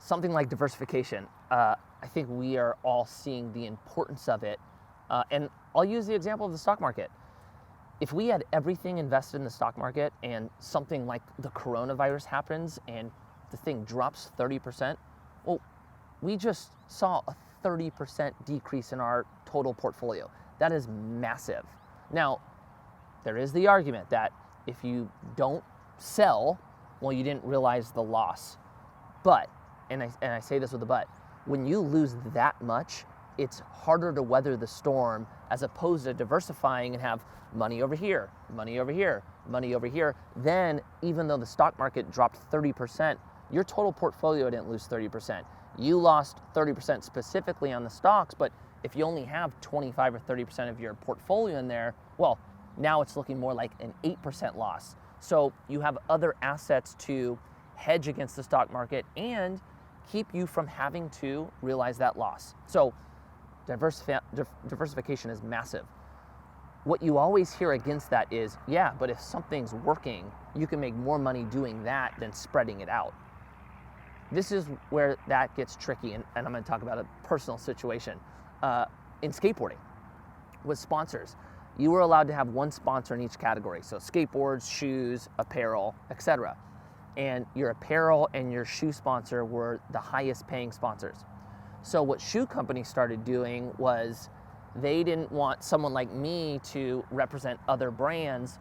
something like diversification, I think we are all seeing the importance of it. And I'll use the example of the stock market. If we had everything invested in the stock market and something like the coronavirus happens and the thing drops 30%, well, we just saw a 30% decrease in our total portfolio. That is massive. Now, there is the argument that if you don't sell, well, you didn't realize the loss. But, and I say this with a but, when you lose that much, it's harder to weather the storm as opposed to diversifying and have money over here, money over here, money over here. Then, even though the stock market dropped 30%, your total portfolio didn't lose 30%. You lost 30% specifically on the stocks, but if you only have 25 or 30% of your portfolio in there, well, now it's looking more like an 8% loss. So you have other assets to hedge against the stock market and keep you from having to realize that loss. So diversification is massive. What you always hear against that is, yeah, but if something's working, you can make more money doing that than spreading it out. This is where that gets tricky, and I'm going to talk about a personal situation. In skateboarding, with sponsors, you were allowed to have one sponsor in each category, so skateboards, shoes, apparel, etc. And your apparel and your shoe sponsor were the highest paying sponsors. So what shoe companies started doing was they didn't want someone like me to represent other brands,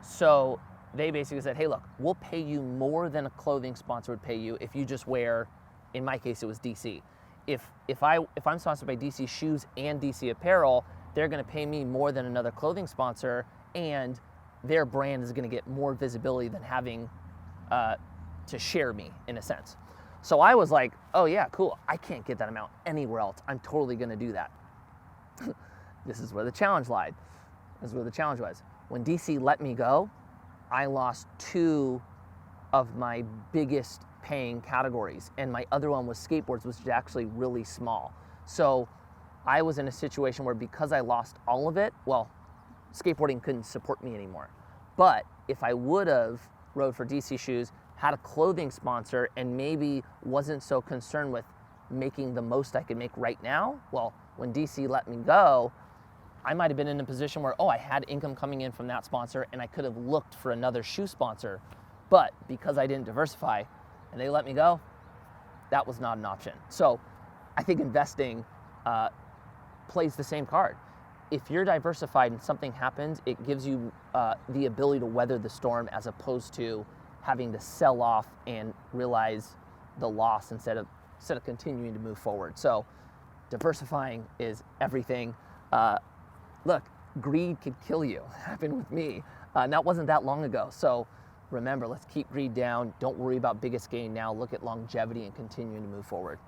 so they basically said, hey, look, we'll pay you more than a clothing sponsor would pay you if you just wear, in my case, it was DC. If I'm sponsored by DC Shoes and DC Apparel, they're gonna pay me more than another clothing sponsor, and their brand is gonna get more visibility than having to share me, in a sense. So I was like, oh yeah, cool, I can't get that amount anywhere else. I'm totally gonna do that. This is where the challenge lied. This is where the challenge was. When DC let me go, I lost 2 of my biggest paying categories, and my other one was skateboards, which is actually really small. So I was in a situation where because I lost all of it, well, skateboarding couldn't support me anymore. But if I would have rode for DC Shoes, had a clothing sponsor, and maybe wasn't so concerned with making the most I could make right now, well, when DC let me go, I might have been in a position where, I had income coming in from that sponsor and I could have looked for another shoe sponsor. But because I didn't diversify and they let me go, that was not an option. So I think investing plays the same card. If you're diversified and something happens, it gives you the ability to weather the storm as opposed to having to sell off and realize the loss instead of continuing to move forward. So diversifying is everything. Look, greed could kill you. It happened with me. And that wasn't that long ago. So remember, let's keep greed down. Don't worry about biggest gain now. Look at longevity and continuing to move forward.